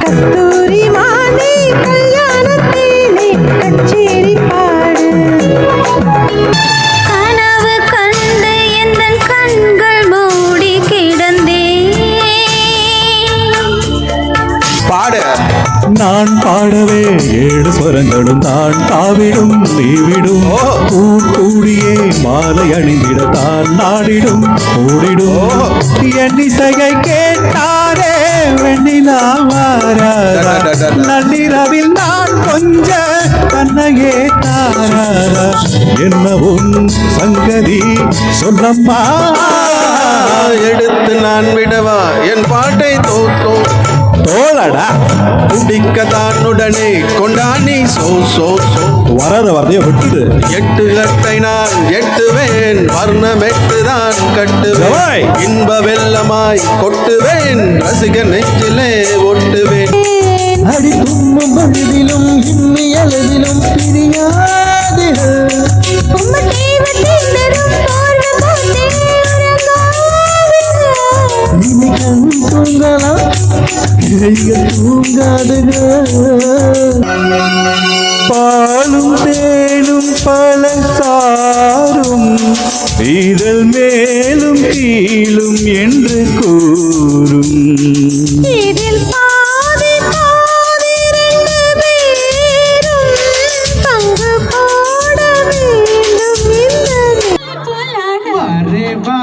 கஸ்தூரி மானே கல்யாணத்தேனே கச்சேரி பாடு. கனவு கண்டு எந்தன் கண்கள் மூடி கிடந்தே பாடு. நான் பாடவே 7 ஸ்வரங்களும் தான் தாவிடும் நீவிடும் கூடியே மாலை அணிந்திட தான் நாடிடும் கூடிடும் என் இசையை கேட்டாரே வெண்ணிலா வாராரா நள்ளிரவில் நான் கொஞ்ச தன்னையே தாராரா என்னவும் சங்கதி சொல்லம்மா எடுத்து நான் விடவா என் பாட்டை தோத்தோ தோழடா குடிக்கத்தான் உடனே கொண்டானி சோ சோ சோ வராத வார்த்தையை விட்டுடு 8 கட்டை நான் எட்டுவேன் வர்ணம் 8 தான் கட்டுவேன் இன்ப வெள்ளமாய் கொட்டுவேன் ரசிக நெஞ்சிலே ஒட்டுவேன் அடி தும்மும் பொழுதிலும் இம்மி அளவிலும் பிரியாது இனி கண் தூங்கலாம் கைகள் தூங்காதுக பாலும் தேனும் பல சாரும் இதழ் மேலும் கீழும் என்று கூறும் இதில் பாதி பாதி 2 பேரும் பங்கு போட வேண்டும். வாரே வா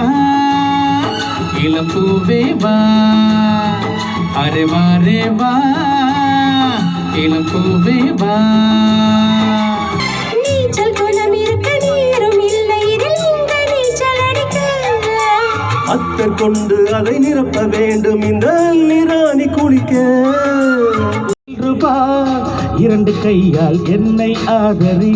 இளம்பூவே வா அரே வாரே வா இளம்பூவே வா. நீச்சல் குளம் இருக்க நீரும் இல்லை இதில் இந்த நீச்சல் அடிக்க அத்தர் கொண்டு அதை நிரப்ப வேண்டும் இந்த நிராணி குளிக்க ரூபா 2 கையால் என்னை ஆதரி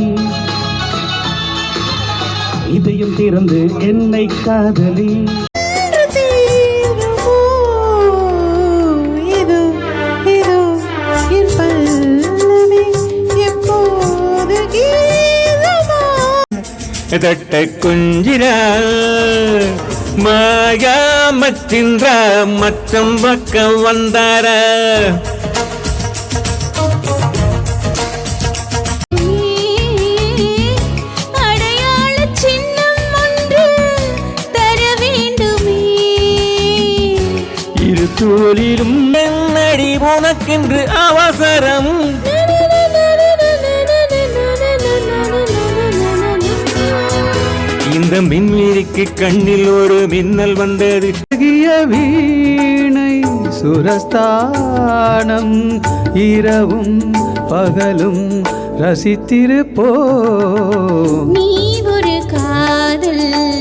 இதயம் திறந்து என்னை காதலி இதோ இதோ என் பல்லவி எப்போது கீதமா. தொட்ட குஞ்சிரால் மாயாமத்தின்ற மச்சம் பக்கம் வந்தார அடையாள சின்னம் ஒன்று தர வேண்டுமே. இரு தோளிலும் என்னடி உனக்கென்று அவசரம் இந்த மின்வீரிக்கு கண்ணில் ஒரு மின்னல் வந்தது. வீணை சுரஸ்தானம் இரவும் பகலும் ரசித்திருப்போ